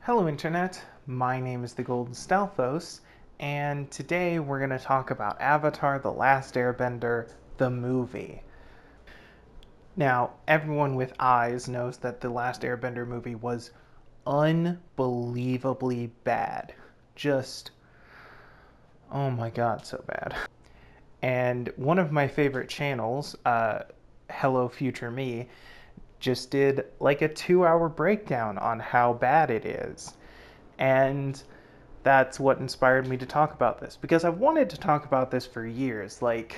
Hello Internet, my name is the Golden Stalfos, and today we're going to talk about Avatar: The Last Airbender, the movie. Now, everyone with eyes knows that the Last Airbender movie was unbelievably bad. Just, oh my god, so bad. And one of my favorite channels, Hello Future Me, just did like a 2 hour breakdown on how bad it is. And that's what inspired me to talk about this, because I've wanted to talk about this for years. Like,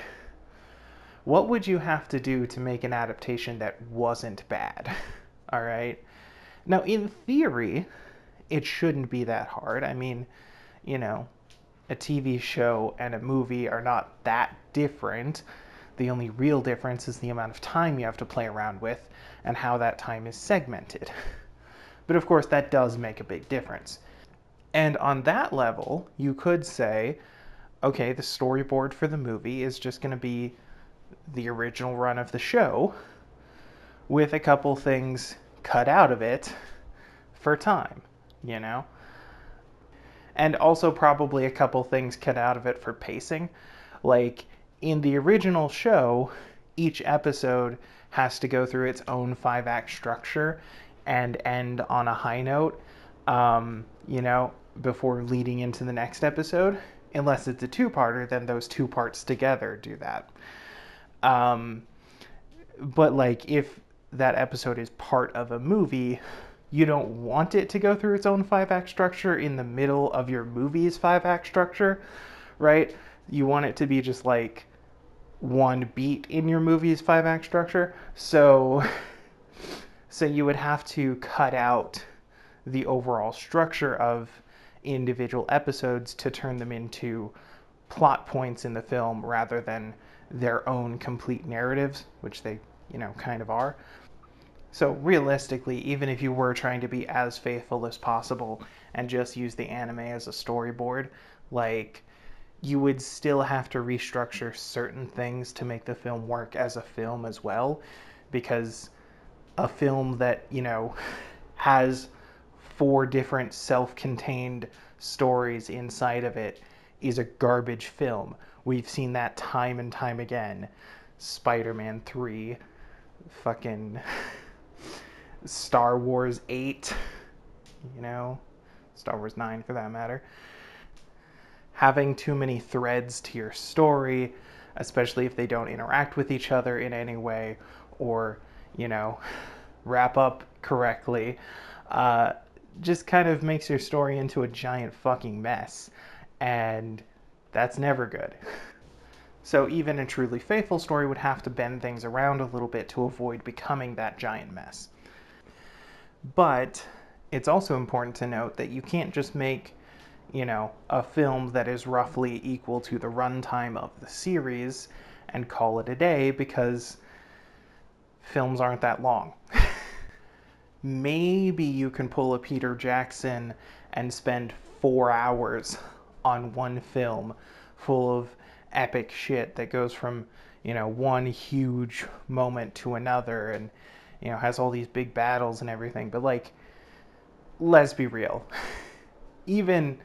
what would you have to do to make an adaptation that wasn't bad? All right. Now, in theory, it shouldn't be that hard. I mean, you know, a TV show and a movie are not that different. The only real difference is the amount of time you have to play around with and how that time is segmented. But of course, that does make a big difference. And on that level, you could say, okay, the storyboard for the movie is just going to be the original run of the show with a couple things cut out of it for time, you know? And also probably a couple things cut out of it for pacing. Like in the original show, each episode has to go through its own 5 act structure and end on a high note, before leading into the next episode. Unless it's a two-parter, then those two parts together do that. But like if that episode is part of a movie, you don't want it to go through its own 5 act structure in the middle of your movie's 5 act structure, right? You want it to be just like one beat in your movie's 5 act structure. So you would have to cut out the overall structure of individual episodes to turn them into plot points in the film rather than their own complete narratives, which they, kind of are. So realistically, even if you were trying to be as faithful as possible and just use the anime as a storyboard, like you would still have to restructure certain things to make the film work as a film as well, because a film that, has 4 different self-contained stories inside of it is a garbage film. We've seen that time and time again. Spider-Man 3, fucking Star Wars 8, Star Wars 9 for that matter. Having too many threads to your story, especially if they don't interact with each other in any way or, wrap up correctly, just kind of makes your story into a giant fucking mess. And that's never good. So even a truly faithful story would have to bend things around a little bit to avoid becoming that giant mess. But it's also important to note that you can't just make, a film that is roughly equal to the runtime of the series and call it a day, because films aren't that long. Maybe you can pull a Peter Jackson and spend 4 hours on one film full of epic shit that goes from, one huge moment to another and, has all these big battles and everything. But like, let's be real. Even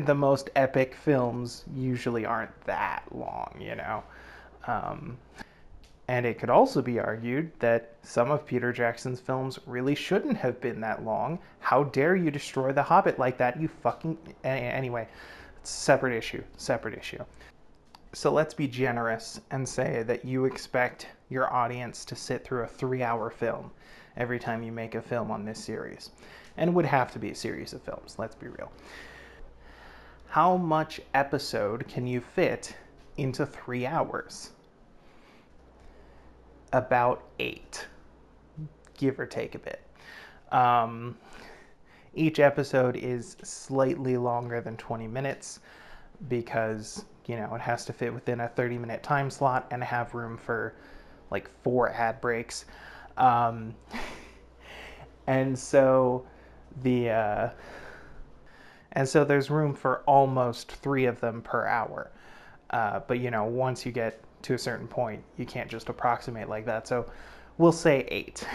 the most epic films usually aren't that long, And it could also be argued that some of Peter Jackson's films really shouldn't have been that long. How dare you destroy The Hobbit like that, you fucking... Anyway, separate issue. So let's be generous and say that you expect your audience to sit through a 3-hour film every time you make a film on this series. And it would have to be a series of films, let's be real. How much episode can you fit into 3 hours? About 8, give or take a bit. Each episode is slightly longer than 20 minutes because, it has to fit within a 30-minute time slot and have room for like 4 ad breaks. And so there's room for almost 3 of them per hour. But, once you get to a certain point, you can't just approximate like that. So we'll say 8.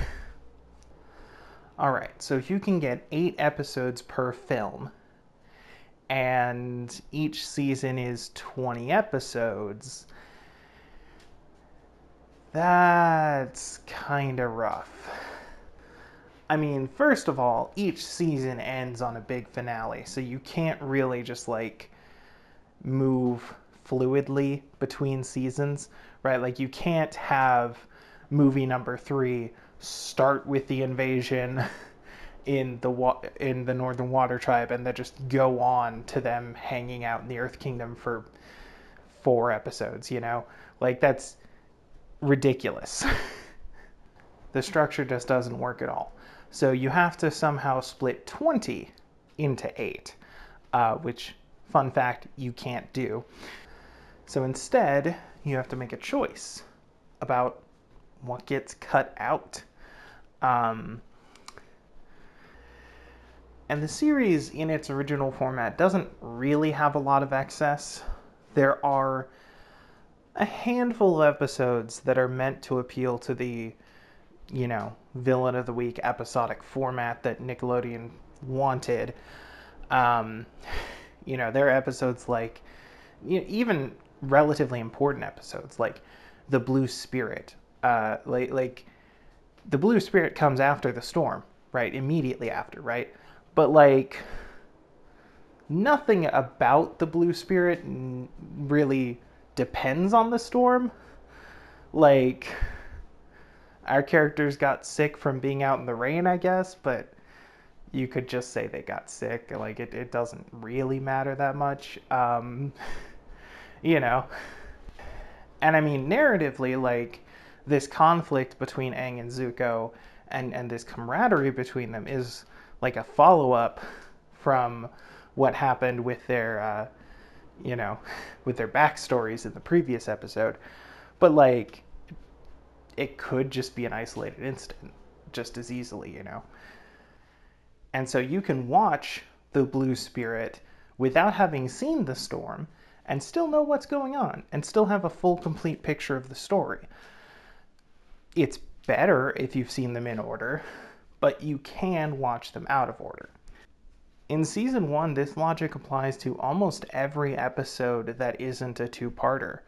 All right, so if you can get 8 episodes per film, and each season is 20 episodes, that's kind of rough. I mean, first of all, each season ends on a big finale, so you can't really just like move fluidly between seasons, right? Like, you can't have movie number 3 start with the invasion in the Northern Water Tribe and then just go on to them hanging out in the Earth Kingdom for 4 episodes, you know? Like, that's ridiculous. The structure just doesn't work at all. So you have to somehow split 20 into 8, which, fun fact, you can't do. So instead, you have to make a choice about what gets cut out. Um, and the series, in its original format, doesn't really have a lot of excess. There are a handful of episodes that are meant to appeal to the, villain of the week episodic format that Nickelodeon wanted. Um, there are episodes like, even relatively important episodes like the Blue Spirit. Like the Blue Spirit comes after the storm, right? Immediately after, right? But like nothing about the Blue Spirit really depends on the storm. Like, our characters got sick from being out in the rain, I guess, but you could just say they got sick. Like, it doesn't really matter that much. You know. And I mean, narratively, like, this conflict between Aang and Zuko and this camaraderie between them is like a follow up from what happened with their, with their backstories in the previous episode. But, like, it could just be an isolated incident just as easily. And so you can watch the Blue Spirit without having seen the storm and still know what's going on and still have a full, complete picture of the story. It's better if you've seen them in order, but you can watch them out of order. In season 1, this logic applies to almost every episode that isn't a two-parter.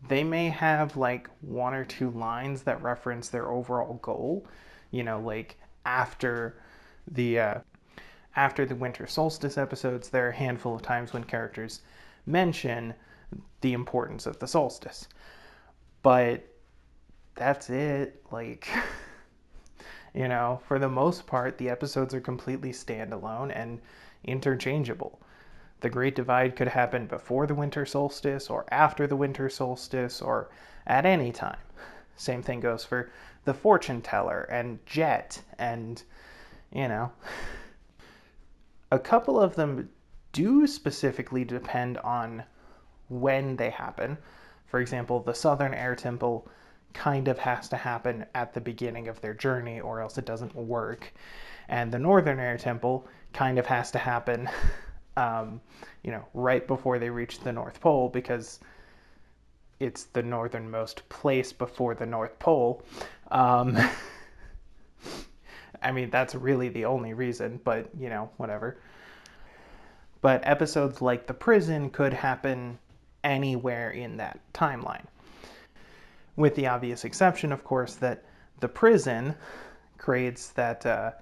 They may have like 1 or 2 lines that reference their overall goal, like the after the winter solstice episodes, there are a handful of times when characters mention the importance of the solstice. But that's it. Like, for the most part, the episodes are completely standalone and interchangeable. The Great Divide could happen before the winter solstice or after the winter solstice or at any time. Same thing goes for the fortune teller and Jet and, a couple of them do specifically depend on when they happen. For example, the Southern Air Temple kind of has to happen at the beginning of their journey or else it doesn't work. And the Northern Air Temple kind of has to happen right before they reach the North Pole because it's the northernmost place before the North Pole. I mean, that's really the only reason, but, whatever. But episodes like The Prison could happen anywhere in that timeline. With the obvious exception, of course, that The Prison creates that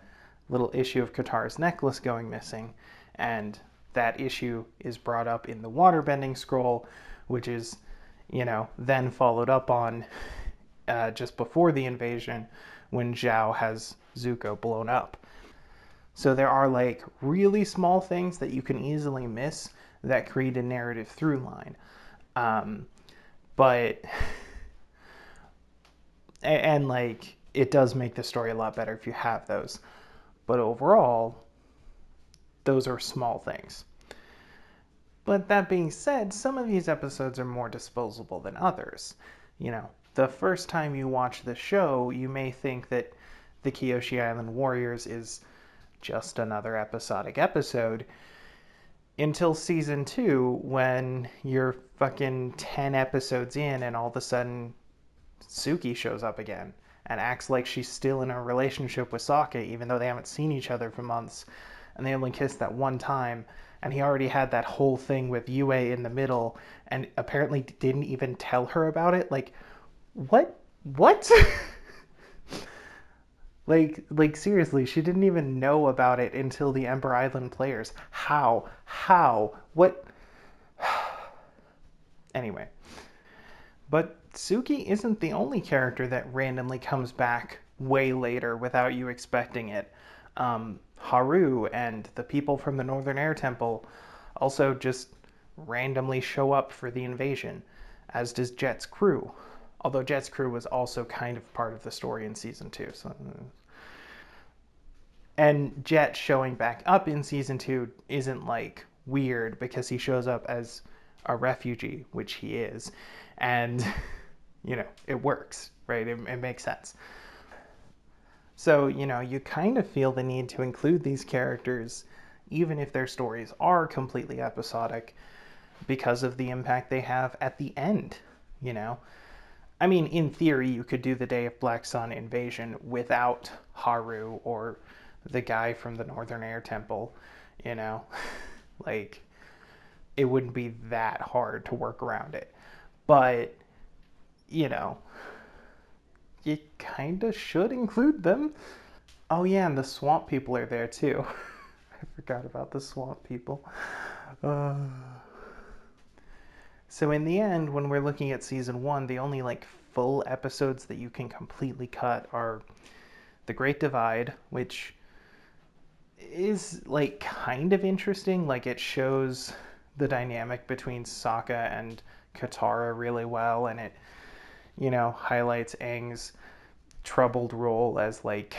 little issue of Katara's necklace going missing, and that issue is brought up in the waterbending scroll, which is, then followed up on just before the invasion when Zhao has Zuko blown up. So there are like really small things that you can easily miss that create a narrative through line. But, and like, it does make the story a lot better if you have those. But overall, those are small things. But that being said, some of these episodes are more disposable than others. The first time you watch the show, you may think that the Kyoshi Island Warriors is just another episodic episode until season 2 when you're fucking 10 episodes in and all of a sudden Suki shows up again and acts like she's still in a relationship with Sokka, even though they haven't seen each other for months, and they only kissed that one time. And he already had that whole thing with Yue in the middle, and apparently didn't even tell her about it. Like, what? What? like seriously, she didn't even know about it until the Ember Island players. How? How? What? Anyway, but Suki isn't the only character that randomly comes back way later without you expecting it. Haru and the people from the Northern Air Temple also just randomly show up for the invasion, as does Jet's crew. Although Jet's crew was also kind of part of the story in season two. So, and Jet showing back up in season two isn't like weird because he shows up as a refugee, which he is, and it works, right? It makes sense. So, you kind of feel the need to include these characters, even if their stories are completely episodic, because of the impact they have at the end, you know? I mean, in theory, you could do the Day of Black Sun invasion without Haru or the guy from the Northern Air Temple, you know? Like, it wouldn't be that hard to work around it. But, you know, you kind of should include them. Oh, yeah, and the swamp people are there too. I forgot about the swamp people. Uh... So, in the end, when we're looking at season one, the only like full episodes that you can completely cut are The Great Divide, which is like kind of interesting. Like, it shows the dynamic between Sokka and Katara really well, and it, highlights Aang's troubled role as like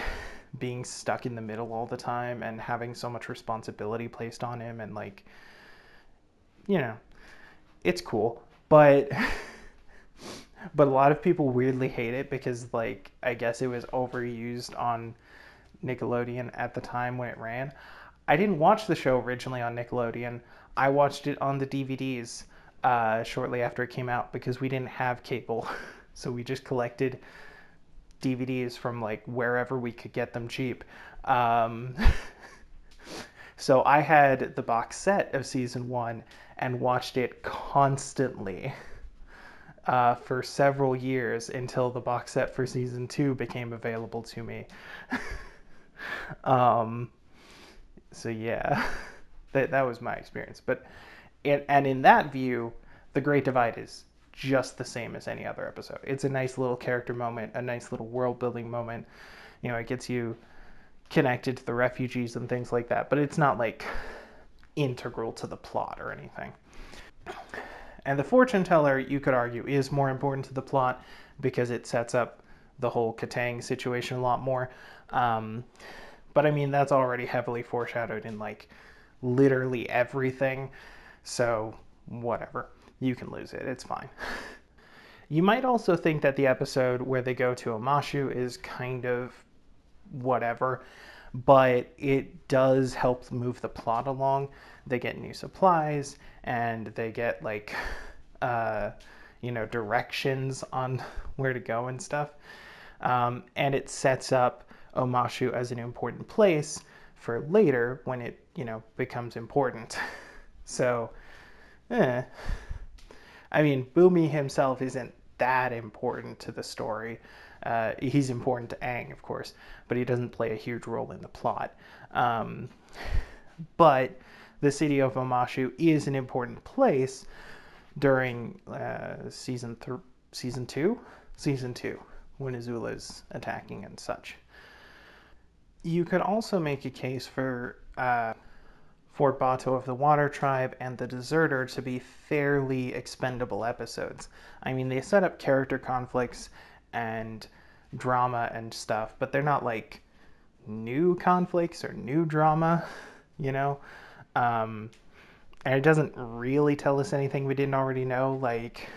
being stuck in the middle all the time and having so much responsibility placed on him, and like, you know, it's cool, but but a lot of people weirdly hate it because like I guess it was overused on Nickelodeon at the time when it ran. I didn't watch the show originally on Nickelodeon. I watched it on the DVDs shortly after it came out because we didn't have cable, so we just collected DVDs from like wherever we could get them cheap. Um, so I had the box set of season one and watched it constantly for several years until the box set for season two became available to me. um, so yeah, that was my experience. But in that view, The Great Divide is just the same as any other episode. It's a nice little character moment, a nice little world building moment. It gets you connected to the refugees and things like that, but it's not like integral to the plot or anything. And the fortune teller, you could argue, is more important to the plot because it sets up the whole Katang situation a lot more. But I mean, that's already heavily foreshadowed in like literally everything. So whatever. You can lose it. It's fine. You might also think that the episode where they go to Omashu is kind of whatever, but it does help move the plot along. They get new supplies and they get like directions on where to go and stuff, and it sets up Omashu as an important place for later when it becomes important. So I mean, Boomy himself isn't that important to the story. He's important to Aang, of course, but he doesn't play a huge role in the plot. But the city of Omashu is an important place during season two, when Azula's attacking and such. You could also make a case for Fort Bato of the Water Tribe and The Deserter to be fairly expendable episodes. I mean, they set up character conflicts and drama and stuff, but they're not like new conflicts or new drama, you know? And it doesn't really tell us anything we didn't already know. Like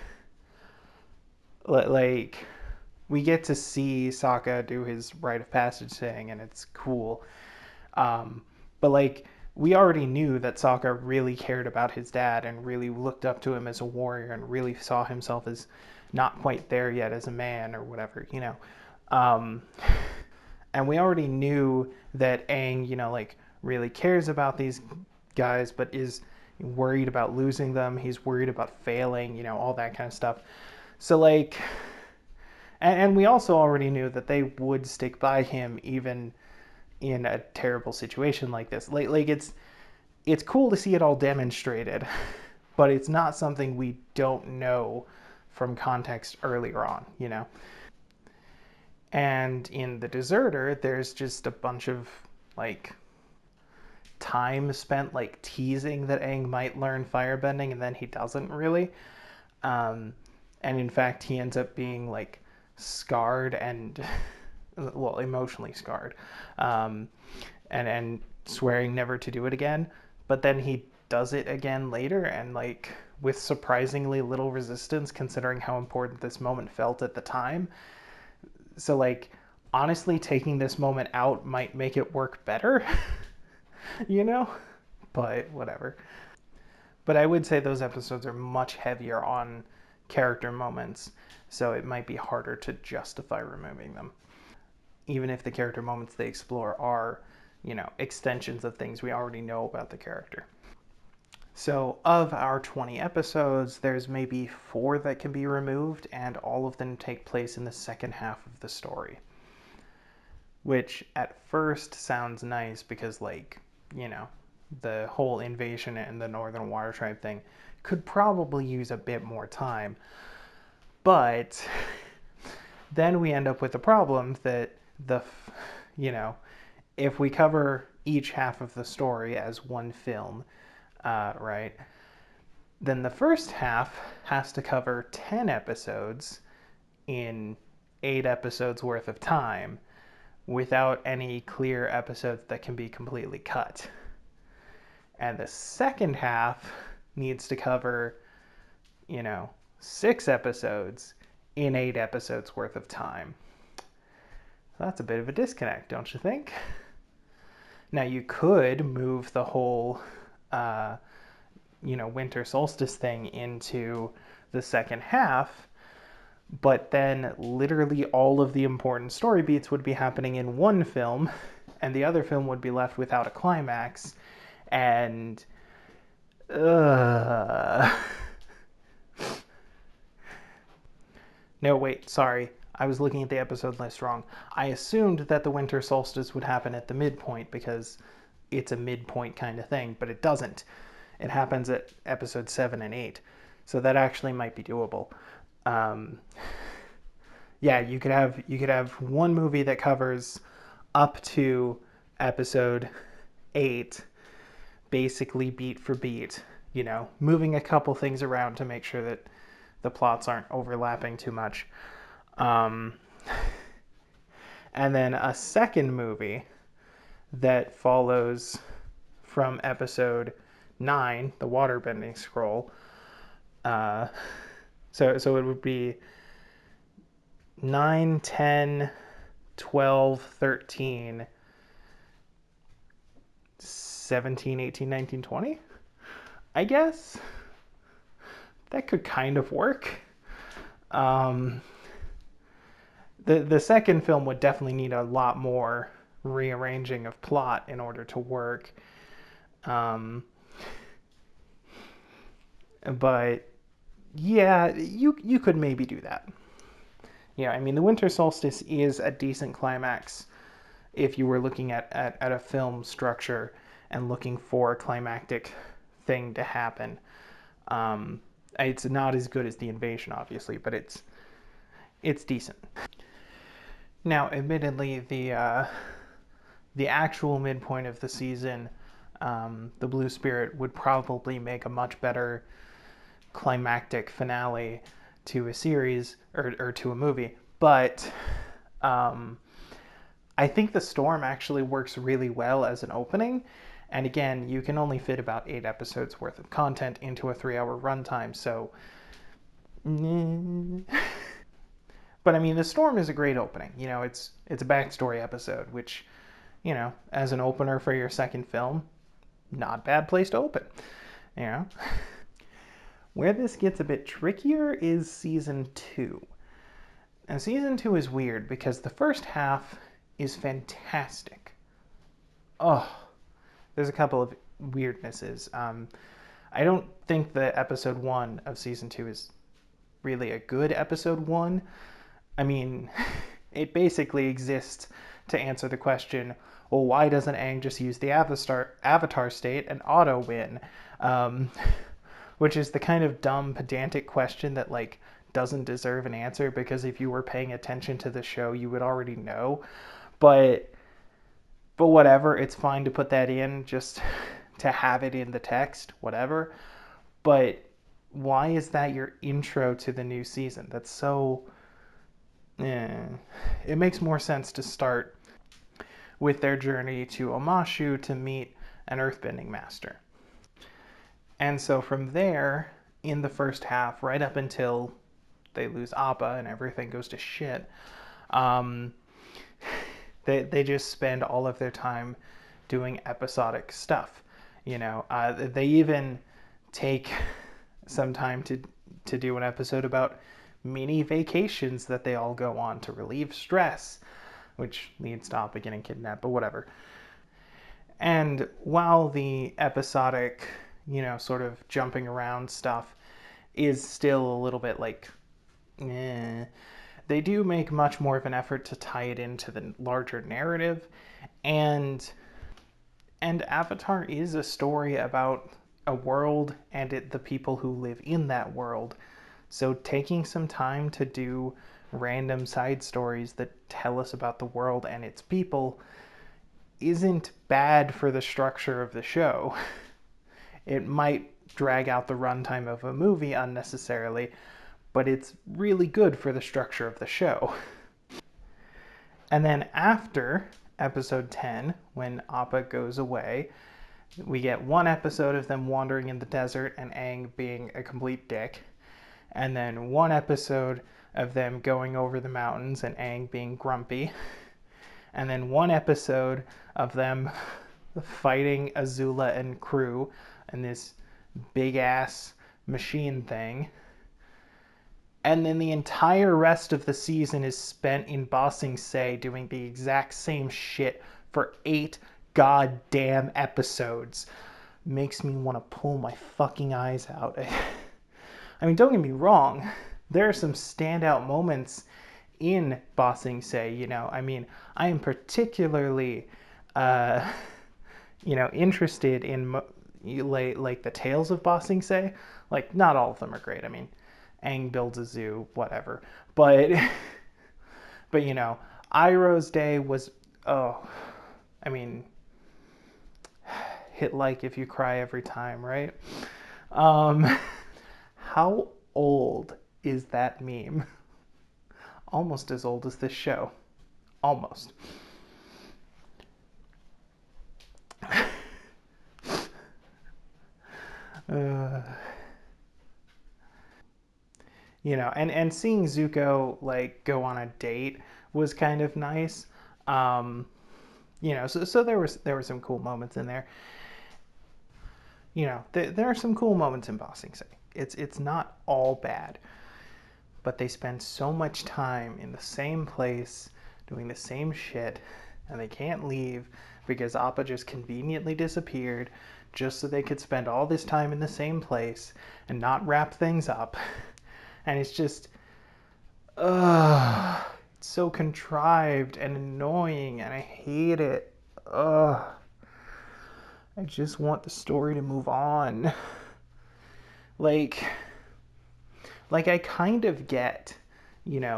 we get to see Sokka do his rite of passage thing, and it's cool. But like, we already knew that Sokka really cared about his dad and really looked up to him as a warrior and really saw himself as not quite there yet as a man or whatever, Um, and we already knew that Aang, like really cares about these guys, but is worried about losing them. He's worried about failing, all that kind of stuff. So like, and we also already knew that they would stick by him even in a terrible situation like this. Like it's cool to see it all demonstrated, but it's not something we don't know from context earlier on. And in The Deserter, there's just a bunch of like time spent like teasing that Aang might learn firebending, and then he doesn't really. Um, and in fact, he ends up being like scarred and well, emotionally scarred, um, and swearing never to do it again. But then he does it again later, and like with surprisingly little resistance, considering how important this moment felt at the time. So like honestly, taking this moment out might make it work better, you know? But whatever. But I would say those episodes are much heavier on character moments, so it might be harder to justify removing them. Even if the character moments they explore are, extensions of things we already know about the character. So, of our 20 episodes, there's maybe 4 that can be removed, and all of them take place in the second half of the story. Which at first sounds nice because, like, the whole invasion and the Northern Water Tribe thing could probably use a bit more time. But then we end up with the problem that you know, if we cover each half of the story as one film, right, then the first half has to cover 10 episodes in 8 episodes worth of time without any clear episodes that can be completely cut. And the second half needs to cover, 6 episodes in 8 episodes worth of time. So that's a bit of a disconnect, don't you think? Now you could move the whole, winter solstice thing into the second half, but then literally all of the important story beats would be happening in one film, and the other film would be left without a climax, and uh... No, wait, sorry. I was looking at the episode list wrong. I assumed that the winter solstice would happen at the midpoint because it's a midpoint kind of thing, but it doesn't. It happens at episode 7 and 8. So that actually might be doable. Um, yeah, you could have one movie that covers up to episode 8 basically beat for beat, moving a couple things around to make sure that the plots aren't overlapping too much. Um, and then a second movie that follows from episode 9, the waterbending scroll. Uh, so it would be 9, 10, 12, 13, 17, 18, 19, 20, I guess. That could kind of work. Um, the second film would definitely need a lot more rearranging of plot in order to work. But yeah, you could maybe do that. Yeah, I mean the winter solstice is a decent climax if you were looking at a film structure and looking for a climactic thing to happen. It's not as good as the invasion, obviously, but it's decent. Now, admittedly, the actual midpoint of the season, the Blue Spirit would probably make a much better climactic finale to a series or to a movie. But I think the Storm actually works really well as an opening. And again, you can only fit about 8 episodes worth of content into a 3-hour runtime, so. But I mean, the Storm is a great opening. It's a backstory episode, which, as an opener for your second film, not bad place to open. You know. Where this gets a bit trickier is season 2. And season 2 is weird because the first half is fantastic. Oh, there's a couple of weirdnesses. I don't think the episode 1 of season 2 is really a good episode 1. I mean, it basically exists to answer the question, well, why doesn't Aang just use the avatar state and auto win? Which is the kind of dumb, pedantic question that, like, doesn't deserve an answer, because if you were paying attention to the show, you would already know. But whatever, it's fine to put that in just to have it in the text, whatever. But why is that your intro to the new season? That's so... It makes more sense to start with their journey to Omashu to meet an earthbending master. And so from there, in the first half, right up until they lose Appa and everything goes to shit, they just spend all of their time doing episodic stuff. They even take some time to do an episode about mini vacations that they all go on to relieve stress, which leads to Appa getting kidnapped, but whatever. And while the episodic, sort of jumping around stuff is still a little bit like, they do make much more of an effort to tie it into the larger narrative. And Avatar is a story about a world and the people who live in that world. So taking some time to do random side stories that tell us about the world and its people isn't bad for the structure of the show. It might drag out the runtime of a movie unnecessarily, but it's really good for the structure of the show. And then after episode 10, when Appa goes away, we get one episode of them wandering in the desert and Aang being a complete dick. And then one episode of them going over the mountains and Aang being grumpy. And then one episode of them fighting Azula and crew in this big-ass machine thing. And then the entire rest of the season is spent in Ba Sing Se doing the exact same shit for 8 goddamn episodes. Makes me want to pull my fucking eyes out. I mean, don't get me wrong. There are some standout moments in Ba Sing Se, I mean, I am particularly, interested in, like the tales of Ba Sing Se. Like, not all of them are great. I mean, Aang builds a zoo, whatever. But, Iroh's day was, hit like if you cry every time, right? How old is that meme? Almost as old as this show. Almost. And seeing Zuko like go on a date was kind of nice. So there were some cool moments in there. There are some cool moments in Ba Sing Se. It's not all bad, but they spend so much time in the same place doing the same shit, and they can't leave because Appa just conveniently disappeared just so they could spend all this time in the same place and not wrap things up. And it's just, it's so contrived and annoying, and I hate it. I just want the story to move on. Like I kind of get,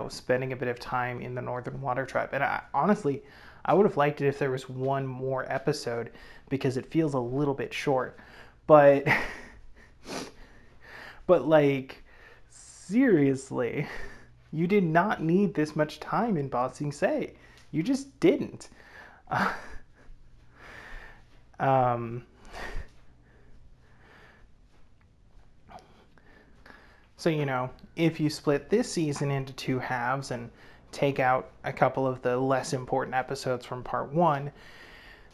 spending a bit of time in the Northern Water Tribe. And honestly, I would have liked it if there was one more episode because it feels a little bit short. But like, seriously, you did not need this much time in Ba Sing Se. You just didn't. So, if you split this season into 2 halves and take out a couple of the less important episodes from part 1,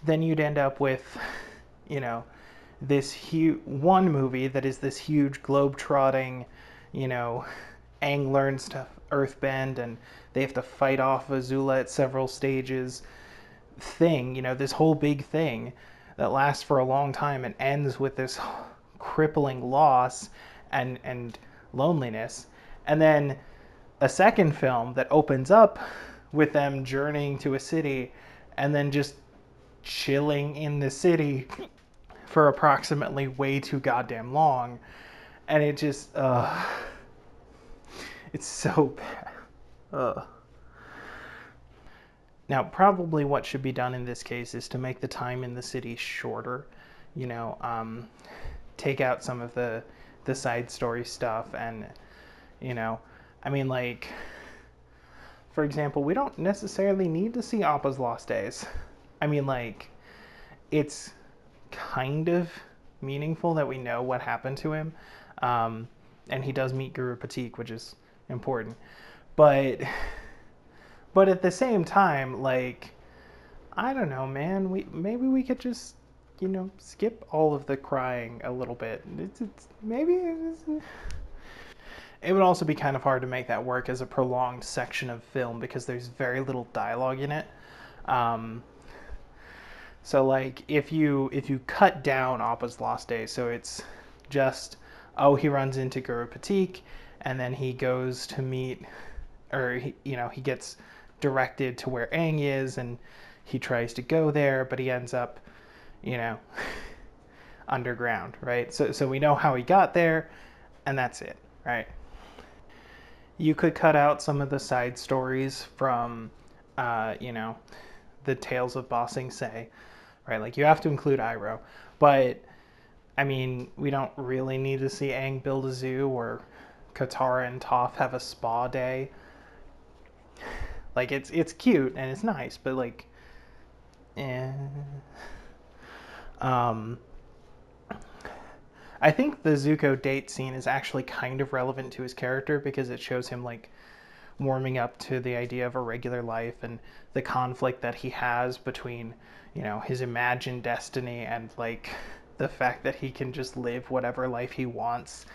then you'd end up with, this one movie that is this huge globe-trotting, Aang learns to earthbend, and they have to fight off Azula at several stages. Thing, this whole big thing that lasts for a long time and ends with this crippling loss and loneliness. And then a second film that opens up with them journeying to a city and then just chilling in the city for approximately way too goddamn long. And it just, it's so bad. Now, probably what should be done in this case is to make the time in the city shorter. You know, take out some of the side story stuff, and you know, I mean, like, for example, we don't necessarily need to see Appa's lost days. I mean, like, it's kind of meaningful that we know what happened to him, and he does meet Guru Patik, which is important. But at the same time, like, I don't know, man. Maybe we could just, skip all of the crying a little bit. It would also be kind of hard to make that work as a prolonged section of film because there's very little dialogue in it. Um, so like if you cut down Appa's Lost Days, so it's just, oh, he runs into Guru Patik, and then he goes to meet, or he gets directed to where Aang is, and he tries to go there, but he ends up, you know, underground, right? So we know how he got there, and that's it, right? You could cut out some of the side stories from, the Tales of Ba Sing Se, right? Like, you have to include Iroh, but I mean, we don't really need to see Aang build a zoo or Katara and Toph have a spa day. Like, it's cute and it's nice, but like, eh. Um, I think the Zuko date scene is actually kind of relevant to his character because it shows him like warming up to the idea of a regular life and the conflict that he has between, his imagined destiny and like the fact that he can just live whatever life he wants.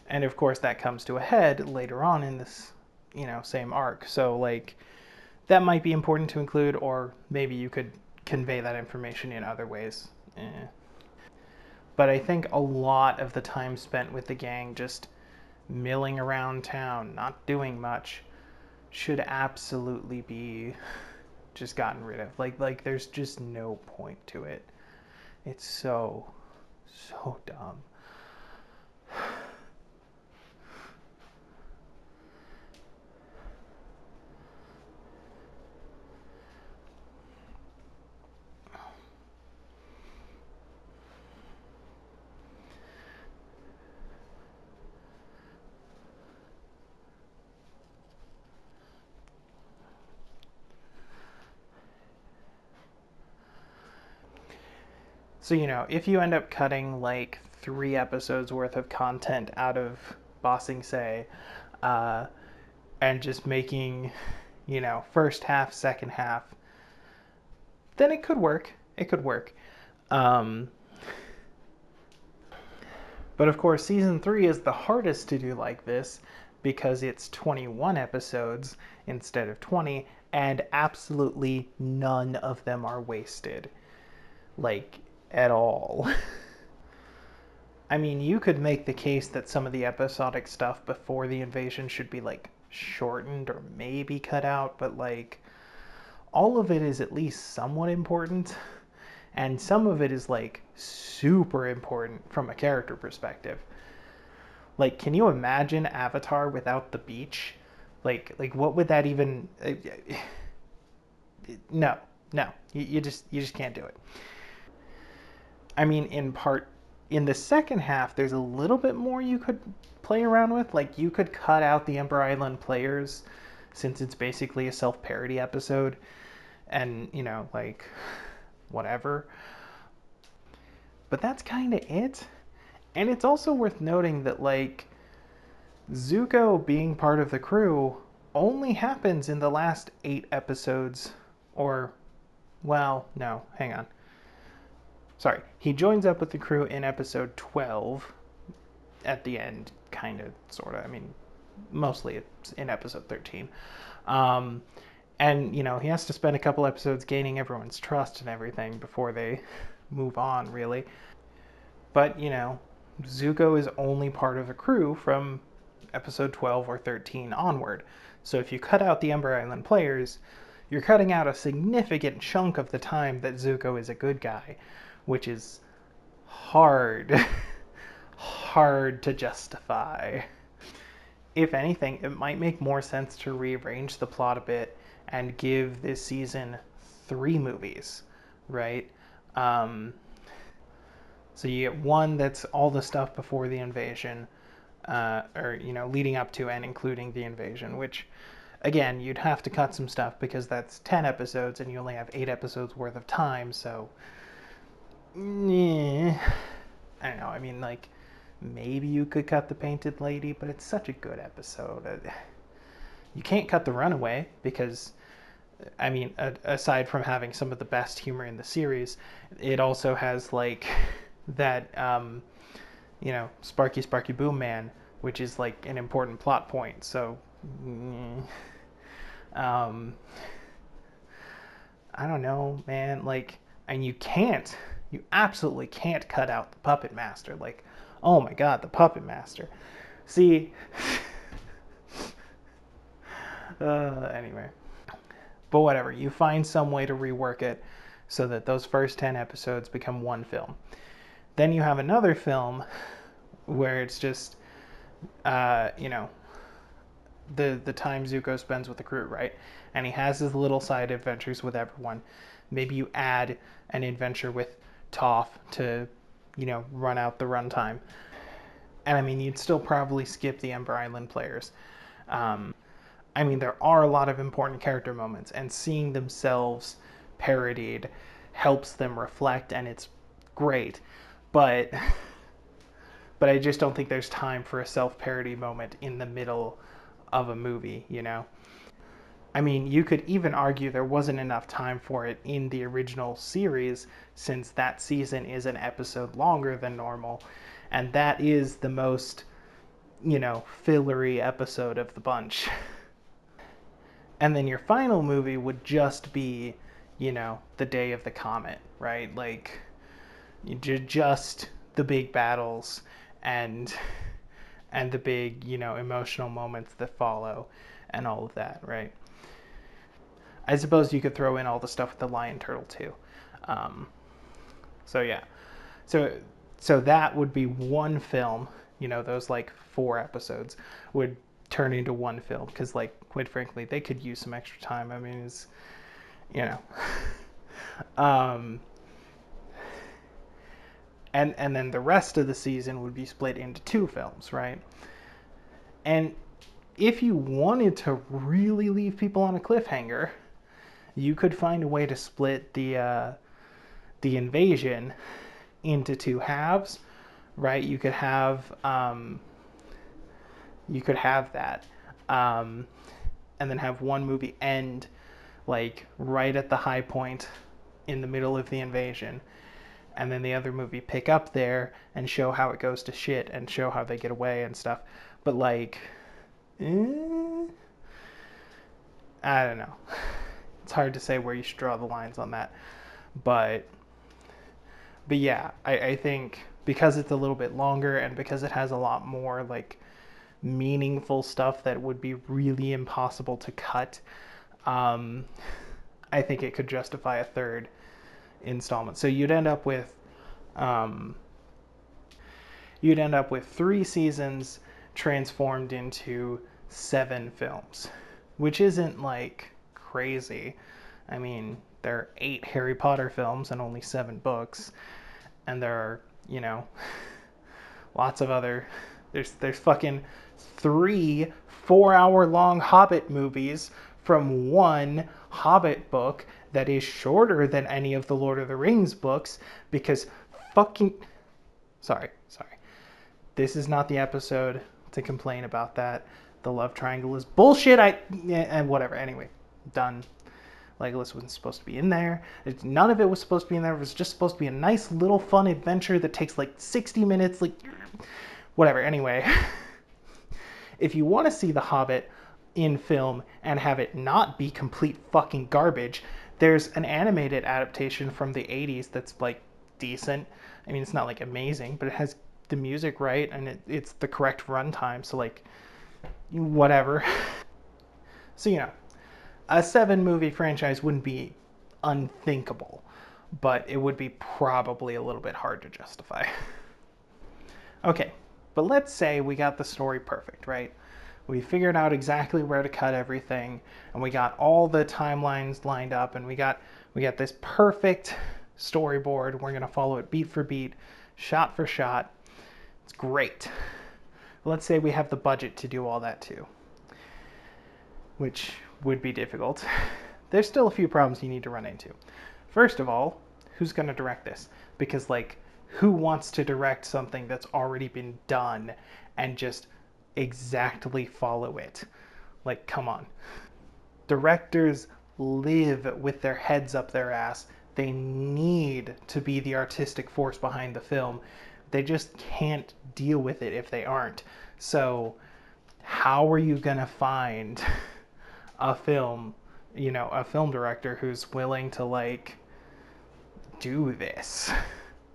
And of course that comes to a head later on in this, same arc. So like that might be important to include, or maybe you could convey that information in other ways. But I think a lot of the time spent with the gang just milling around town, not doing much, should absolutely be just gotten rid of. Like there's just no point to it. It's so dumb. So, if you end up cutting like 3 episodes worth of content out of Ba Sing Se, uh, and just making, first half, second half, then it could work. It could work. Um, but of course, season 3 is the hardest to do like this because it's 21 episodes instead of 20, and absolutely none of them are wasted. Like, at all. I mean, you could make the case that some of the episodic stuff before the invasion should be like shortened or maybe cut out, but like all of it is at least somewhat important, and some of it is like super important from a character perspective. Like, can you imagine Avatar without the beach? Like what would that even? No, no, you just can't do it. I mean, in the second half, there's a little bit more you could play around with. Like, you could cut out the Ember Island players since it's basically a self parody episode, and, like, whatever. But that's kind of it. And it's also worth noting that, like, Zuko being part of the crew only happens in the last 8 episodes. Or, well, no, hang on. Sorry, he joins up with the crew in episode 12 at the end, kind of, sort of. I mean, mostly it's in episode 13. Um, and, you know, he has to spend a couple episodes gaining everyone's trust and everything before they move on, really. But, you know, Zuko is only part of the crew from episode 12 or 13 onward. So if you cut out the Ember Island players, you're cutting out a significant chunk of the time that Zuko is a good guy, which is hard, hard to justify. If anything, it might make more sense to rearrange the plot a bit and give this season 3 movies, right? Um, so you get one that's all the stuff before the invasion, or, you know, leading up to and including the invasion, which, again, you'd have to cut some stuff because that's 10 episodes and you only have 8 episodes worth of time, so I don't know. I mean, like, maybe you could cut the Painted Lady, but it's such a good episode. You can't cut the Runaway because, I mean, aside from having some of the best humor in the series, it also has, like, that, you know, Sparky Sparky Boom Man, which is, like, an important plot point. So, I don't know, man. Like, and you absolutely can't cut out the Puppet Master. Like, oh my god, the Puppet Master. See, anyway. But whatever, you find some way to rework it so that those first 10 episodes become one film. Then you have another film where it's just, you know, the time Zuko spends with the crew, right? And he has his little side adventures with everyone. Maybe you add an adventure with Toph to, you know, run out the runtime. And I mean, you'd still probably skip the Ember Island players. I mean, there are a lot of important character moments, and seeing themselves parodied helps them reflect, and it's great. But I just don't think there's time for a self-parody moment in the middle of a movie, you know? I mean, you could even argue there wasn't enough time for it in the original series, since that season is an episode longer than normal, and that is the most, you know, fillery episode of the bunch. And then your final movie would just be, you know, the Day of the Comet, right? Like, just the big battles and the big, you know, emotional moments that follow and all of that, right? I suppose you could throw in all the stuff with the lion turtle too. So yeah, so that would be one film. You know, those like 4 episodes would turn into one film because, like, quite frankly, they could use some extra time. I mean, it's, you know, and then the rest of the season would be split into 2 films, right? And if you wanted to really leave people on a cliffhanger, you could find a way to split the invasion into 2 halves, right? You could have that, and then have one movie end like right at the high point in the middle of the invasion, and then the other movie pick up there and show how it goes to shit and show how they get away and stuff. But like, I don't know. It's hard to say where you should draw the lines on that, but yeah, I think because it's a little bit longer and because it has a lot more like meaningful stuff that would be really impossible to cut, I think it could justify a 3rd installment. So you'd end up with 3 seasons transformed into 7 films, which isn't like crazy. I mean, there are 8 Harry Potter films and only 7 books, and there are, you know, lots of other. There's fucking 3 4-hour-long Hobbit movies from one Hobbit book that is shorter than any of the Lord of the Rings books because fucking. Sorry. This is not the episode to complain about that. The love triangle is bullshit. And whatever. Anyway, done. Legolas wasn't supposed to be in there. None of it was supposed to be in there. It was just supposed to be a nice little fun adventure that takes like 60 minutes. Like, whatever. Anyway, If you want to see The Hobbit in film and have it not be complete fucking garbage, there's an animated adaptation from the 80s that's like decent. I mean, it's not like amazing, but it has the music right and it's the correct runtime. So, like, whatever. So, a 7 movie franchise wouldn't be unthinkable, but it would be probably a little bit hard to justify. Okay, but let's say we got the story perfect, right? We figured out exactly where to cut everything, and we got all the timelines lined up, and we got this perfect storyboard. We're gonna follow it beat for beat, shot for shot. It's great. Let's say we have the budget to do all that too, which would be difficult. There's still a few problems you need to run into. First of all, who's going to direct this? Because, like, who wants to direct something that's already been done and just exactly follow it? Like, come on. Directors live with their heads up their ass. They need to be the artistic force behind the film. They just can't deal with it if they aren't. So, how are you going to find a film, a film director who's willing to, like, do this,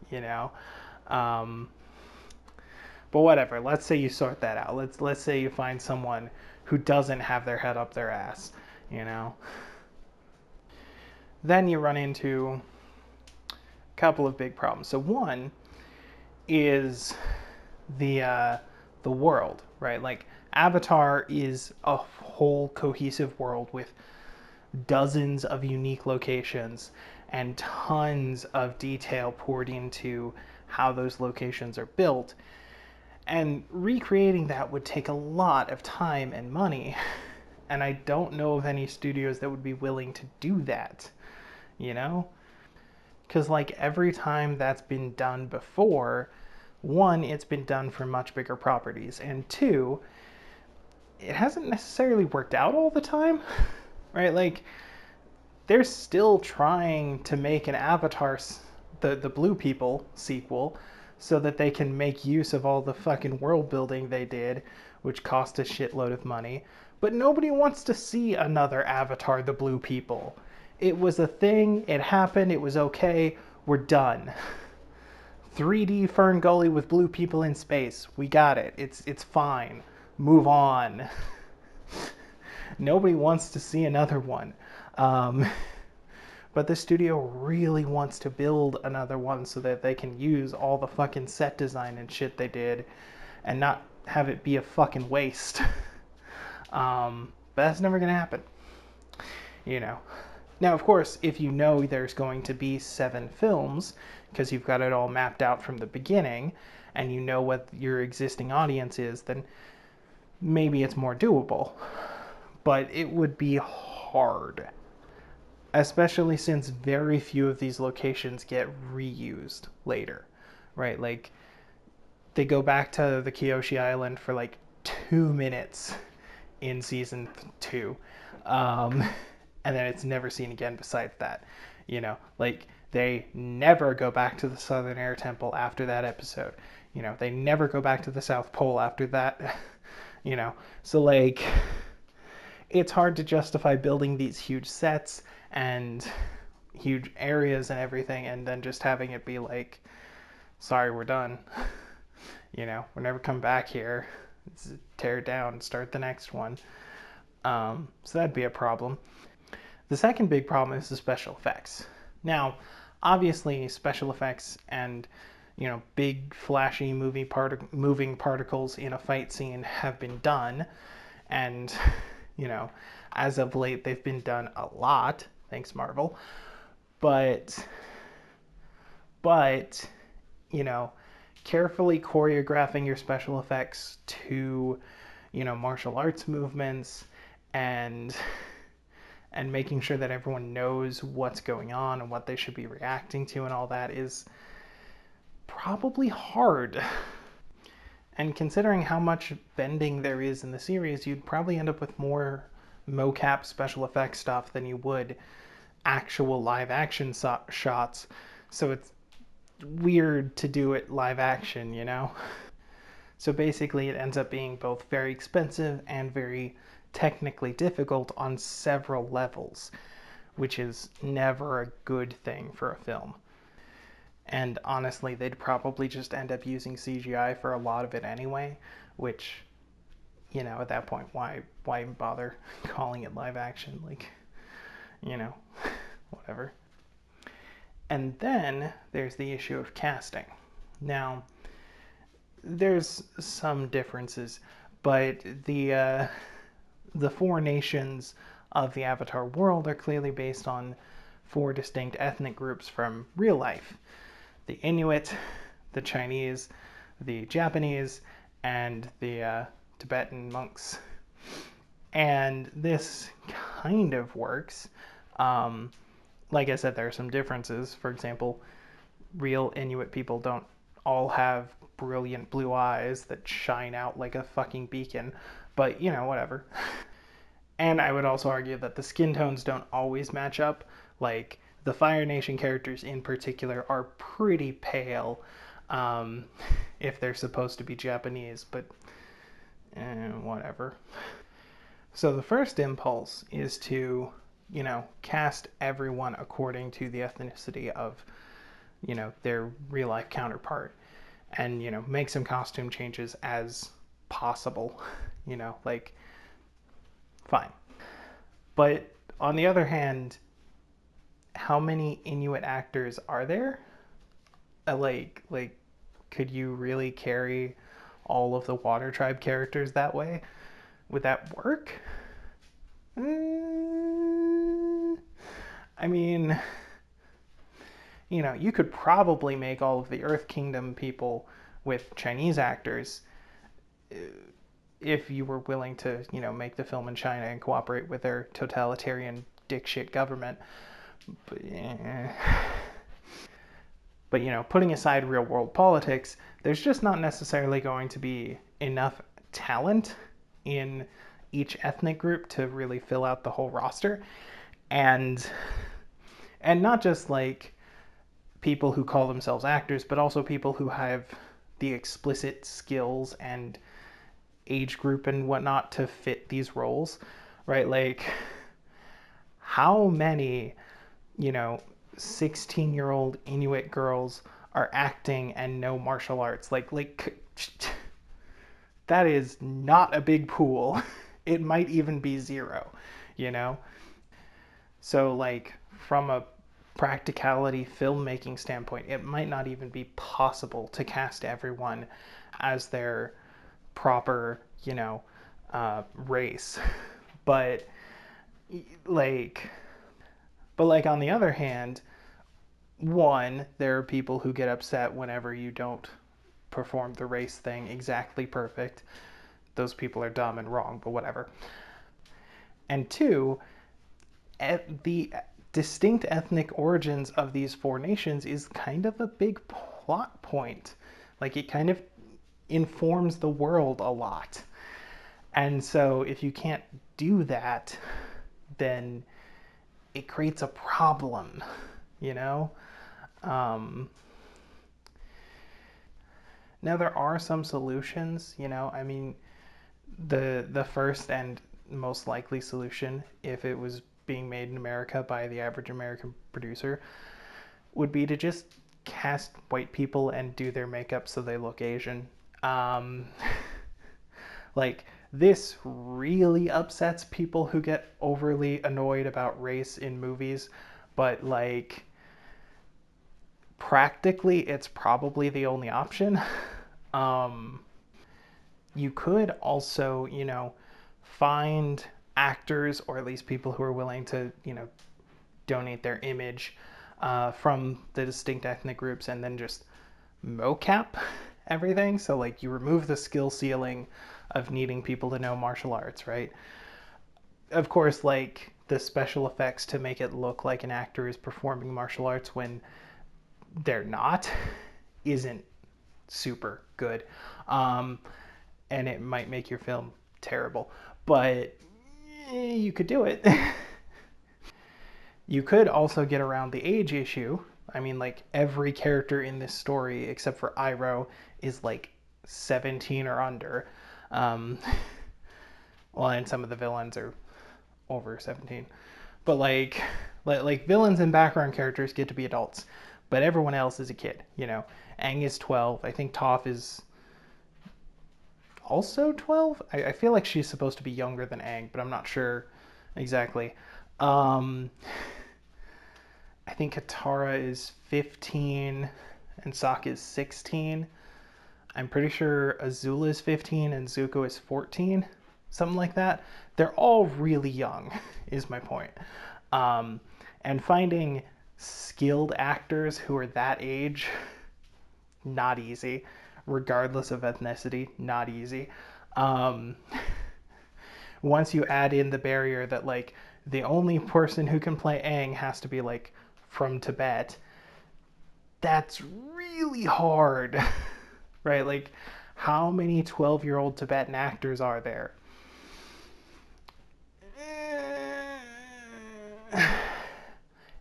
you know? Um, but whatever, let's say you sort that out. Let's say you find someone who doesn't have their head up their ass, you know? Then you run into a couple of big problems. So one is the world, right? Like, Avatar is a whole cohesive world with dozens of unique locations and tons of detail poured into how those locations are built. And recreating that would take a lot of time and money. And I don't know of any studios that would be willing to do that, you know? Because, like, every time that's been done before, one, it's been done for much bigger properties, and two, it hasn't necessarily worked out all the time, right? Like, they're still trying to make an Avatar, the Blue People sequel, so that they can make use of all the fucking world building they did, which cost a shitload of money. But nobody wants to see another Avatar, the Blue People. It was a thing, it happened, it was okay, we're done. 3D Fern Gully with blue people in space. We got it. It's fine. Move on. Nobody wants to see another one. Um, but the studio really wants to build another one so that they can use all the fucking set design and shit they did and not have it be a fucking waste. But that's never going to happen. You know. Now, of course, if you know there's going to be 7 films, because you've got it all mapped out from the beginning, and you know what your existing audience is, then maybe it's more doable. But it would be hard, especially since very few of these locations get reused later, right? Like, they go back to the Kyoshi Island for like 2 minutes in season 2. And then it's never seen again besides that. Like, they never go back to the Southern Air Temple after that episode. They never go back to the South Pole after that. So, like, it's hard to justify building these huge sets and huge areas and everything and then just having it be like, sorry, we're done. We're never coming back here. Let's tear it down and start the next one. So that'd be a problem. The second big problem is the special effects. Now, obviously, special effects and big flashy moving particles in a fight scene have been done, and as of late they've been done a lot. Thanks, Marvel. But carefully choreographing your special effects to martial arts movements and making sure that everyone knows what's going on and what they should be reacting to and all that is probably hard. And considering how much bending there is in the series, you'd probably end up with more mocap special effects stuff than you would actual live action shots. So it's weird to do it live action, So basically, it ends up being both very expensive and very technically difficult on several levels, which is never a good thing for a film. And honestly, they'd probably just end up using CGI for a lot of it anyway, which, at that point, why bother calling it live action? Like, you know, whatever. And then there's the issue of casting. Now, there's some differences, but the four nations of the Avatar world are clearly based on four distinct ethnic groups from real life: the Inuit, the Chinese, the Japanese, and the Tibetan monks. And this kind of works. Um, like I said, there are some differences. For example, real Inuit people don't all have brilliant blue eyes that shine out like a fucking beacon, but whatever. And I would also argue that the skin tones don't always match up. Like, the Fire Nation characters in particular are pretty pale um, if they're supposed to be Japanese, but whatever. So the first impulse is to, cast everyone according to the ethnicity of, their real life counterpart, and, make some costume changes as possible. Like, fine. But on the other hand, how many Inuit actors are there? Like, could you really carry all of the Water Tribe characters that way? Would that work? I mean, you could probably make all of the Earth Kingdom people with Chinese actors if you were willing to, make the film in China and cooperate with their totalitarian dickshit government. But, putting aside real world politics, there's just not necessarily going to be enough talent in each ethnic group to really fill out the whole roster. And not just like people who call themselves actors, but also people who have the explicit skills and age group and whatnot to fit these roles, right? Like, how many, 16-year-old Inuit girls are acting and know martial arts? Like that is not a big pool. It might even be zero, you know? So, like, from a practicality filmmaking standpoint, it might not even be possible to cast everyone as their proper, race. But, like, on the other hand, one, there are people who get upset whenever you don't perform the race thing exactly perfect. Those people are dumb and wrong, but whatever. And two, the distinct ethnic origins of these four nations is kind of a big plot point. Like, it kind of informs the world a lot. And so if you can't do that, then it creates a problem, you know? Um, Now there are some solutions, I mean, the first and most likely solution, if it was being made in America by the average American producer, would be to just cast white people and do their makeup so they look Asian. Um, like, this really upsets people who get overly annoyed about race in movies, but like, practically, it's probably the only option. Um, you could also, find actors, or at least people who are willing to, donate their image from the distinct ethnic groups, and then just mocap everything. So, like, you remove the skill ceiling of needing people to know martial arts, right? Of course, like, the special effects to make it look like an actor is performing martial arts when they're not isn't super good. Um, and it might make your film terrible, but you could do it. You could also get around the age issue. I mean, like, every character in this story, except for Iroh, is like 17 or under. Um, well, and some of the villains are over 17. But like villains and background characters get to be adults, but everyone else is a kid. Aang is 12. I think Toph is also 12. I feel like she's supposed to be younger than Aang, but I'm not sure exactly. Um, I think Katara is 15 and Sokka is 16. I'm pretty sure Azula is 15 and Zuko is 14, something like that. They're all really young, is my point. Um, and finding skilled actors who are that age, not easy, regardless of ethnicity, not easy. Um, Once you add in the barrier that like the only person who can play Aang has to be like from Tibet, that's really hard, right? Like, how many 12-year-old Tibetan actors are there?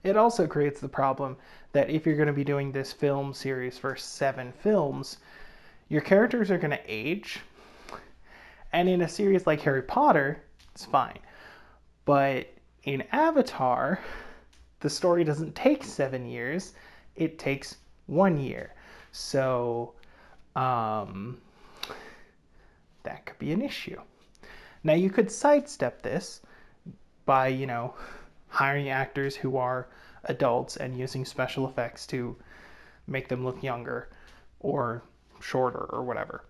It also creates the problem that if you're going to be doing this film series for 7 films, your characters are going to age. And in a series like Harry Potter, it's fine. But in Avatar, the story doesn't take 7 years, it takes 1 year. So um, that could be an issue. Now, you could sidestep this by, hiring actors who are adults and using special effects to make them look younger or shorter or whatever.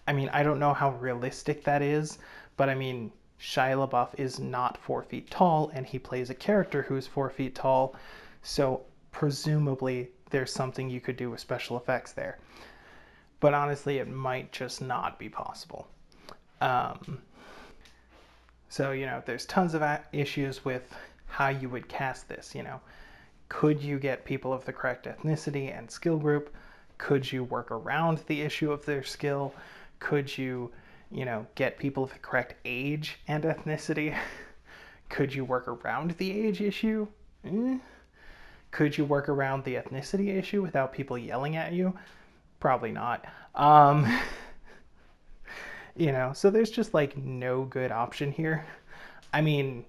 I mean, I don't know how realistic that is, but I mean, Shia LaBeouf is not 4 feet tall, and he plays a character who is 4 feet tall, so presumably there's something you could do with special effects there. But honestly, it might just not be possible. Um, so, there's tons of issues with how you would cast this. Could you get people of the correct ethnicity and skill group? Could you work around the issue of their skill? Could you, get people of the correct age and ethnicity? Could you work around the age issue? Could you work around the ethnicity issue without people yelling at you? Probably not. So there's just like no good option here. I mean,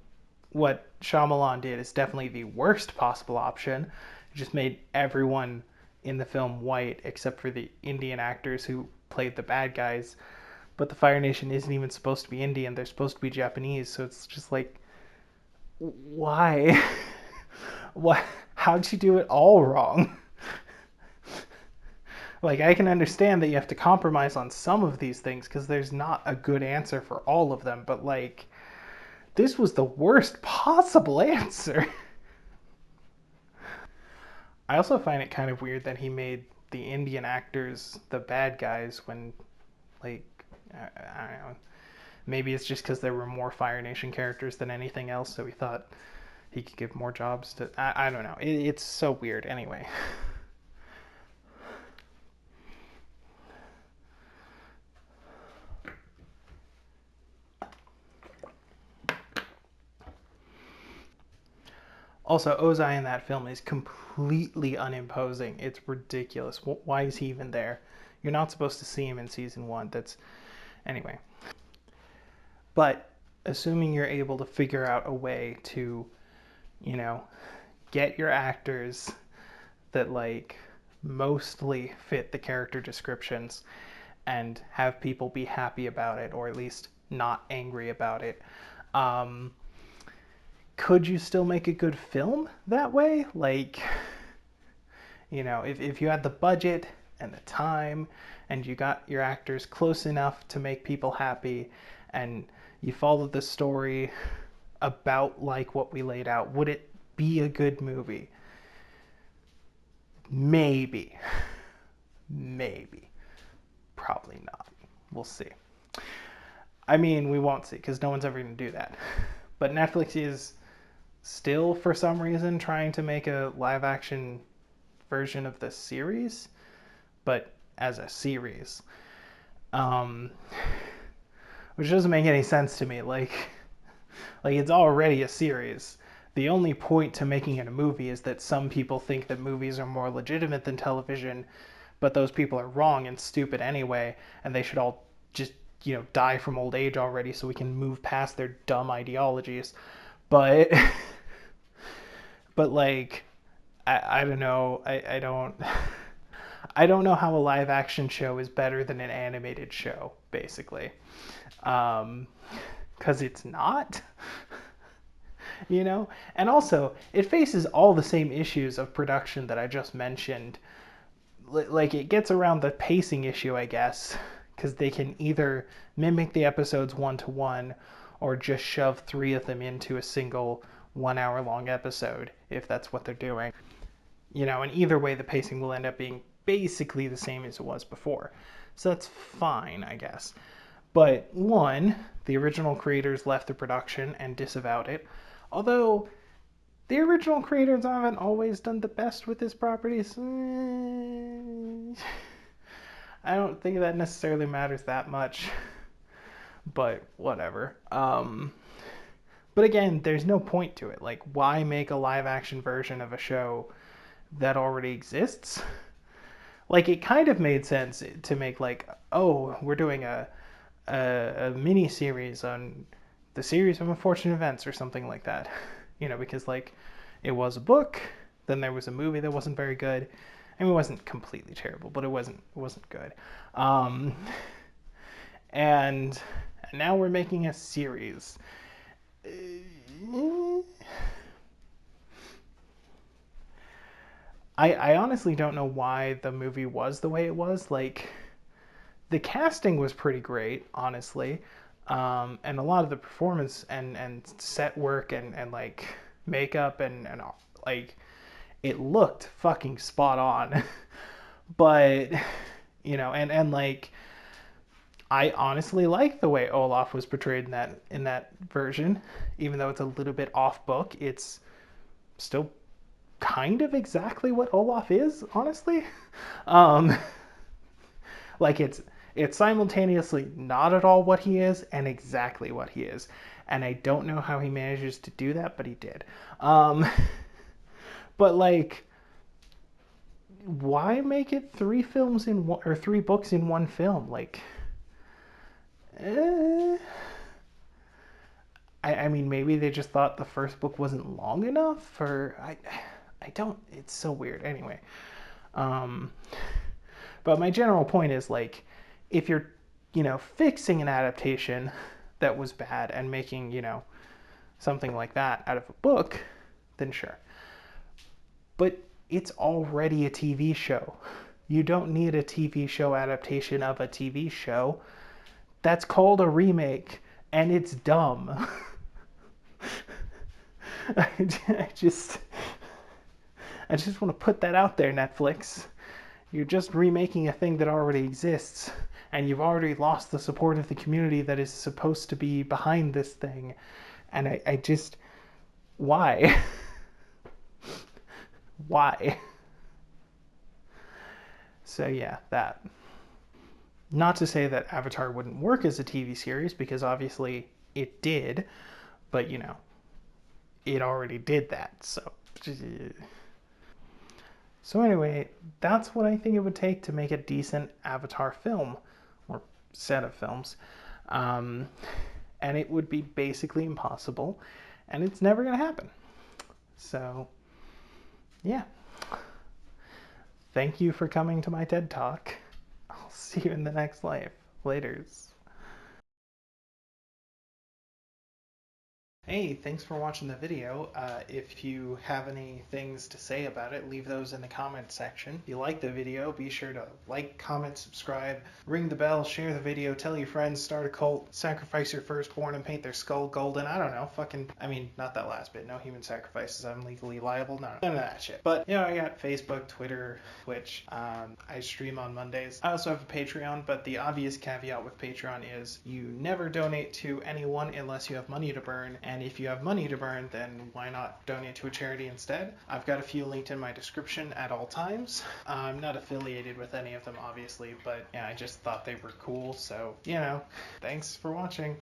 what Shyamalan did is definitely the worst possible option. It just made everyone in the film white except for the Indian actors who played the bad guys. But the Fire Nation isn't even supposed to be Indian, they're supposed to be Japanese, so it's just like, why? What? How'd you do it all wrong? Like, I can understand that you have to compromise on some of these things because there's not a good answer for all of them, but like, this was the worst possible answer. I also find it kind of weird that he made the Indian actors the bad guys when, like, I don't know. Maybe it's just because there were more Fire Nation characters than anything else, so he thought he could give more jobs to. I don't know. It's so weird. Anyway. Also, Ozai in that film is completely unimposing. It's ridiculous. Why is he even there? You're not supposed to see him in season 1. That's. Anyway. But assuming you're able to figure out a way to, you know, get your actors that like mostly fit the character descriptions and have people be happy about it or at least not angry about it. Could you still make a good film that way? Like, if you had the budget and the time and you got your actors close enough to make people happy and you followed the story about like what we laid out, would it be a good movie? Maybe. Maybe. Probably not. We'll see. I mean, we won't see because no one's ever going to do that. But Netflix is still, for some reason, trying to make a live action version of the series, but as a series. Um, which doesn't make any sense to me. Like it's already a series. The only point to making it a movie is that some people think that movies are more legitimate than television, but those people are wrong and stupid anyway, and they should all just, die from old age already so we can move past their dumb ideologies. But, but like, I don't know. I don't. I don't know how a live action show is better than an animated show, basically. Because it's not. And also it faces all the same issues of production that I just mentioned. Like, it gets around the pacing issue, I guess, because they can either mimic the episodes 1-to-1 or just shove 3 of them into a single 1 hour long episode, if that's what they're doing. And either way the pacing will end up being basically the same as it was before, so that's fine, I guess. But one, the original creators left the production and disavowed it. Although the original creators haven't always done the best with his properties. I don't think that necessarily matters that much. But whatever. But again, there's no point to it. Like, why make a live action version of a show that already exists? Like, it kind of made sense to make, like, oh, we're doing a mini series on the series of unfortunate events or something like that. Because, like, it was a book, then there was a movie that wasn't very good. I mean, it wasn't completely terrible, but it wasn't good. And now we're making a series. I honestly don't know why the movie was the way it was. Like, the casting was pretty great, honestly. And a lot of the performance and set work and like makeup and like, it looked fucking spot on. But and like, I honestly like the way Olaf was portrayed in that version. Even though it's a little bit off book, it's still kind of exactly what Olaf is, honestly. Um, like, it's simultaneously not at all what he is and exactly what he is. And I don't know how he manages to do that, but he did. But like, why make it 3 films in one, or 3 books in one film? Like, eh. I mean, maybe they just thought the first book wasn't long enough, or I don't. It's so weird. Anyway, but my general point is, like, if you're, fixing an adaptation that was bad and making, something like that out of a book, then sure. But it's already a TV show. You don't need a TV show adaptation of a TV show. That's called a remake, and it's dumb. I just want to put that out there, Netflix. You're just remaking a thing that already exists, and you've already lost the support of the community that is supposed to be behind this thing. And I just, why? Why? So yeah, that. Not to say that Avatar wouldn't work as a TV series, because obviously it did, but it already did that, so. So anyway, that's what I think it would take to make a decent Avatar film, or set of films. Um, and it would be basically impossible, and it's never going to happen. So, yeah. Thank you for coming to my TED Talk. I'll see you in the next life. Laters. Hey, thanks for watching the video. If you have any things to say about it, leave those in the comments section. If you like the video, be sure to like, comment, subscribe, ring the bell, share the video, tell your friends, start a cult, sacrifice your firstborn and paint their skull golden. I don't know, not that last bit. No human sacrifices. I'm legally liable. None of that shit. But, I got Facebook, Twitter, Twitch. I stream on Mondays. I also have a Patreon, but the obvious caveat with Patreon is you never donate to anyone unless you have money to burn. And if you have money to burn, then why not donate to a charity instead? I've got a few linked in my description at all times. I'm not affiliated with any of them, obviously, but yeah, I just thought they were cool, so, thanks for watching.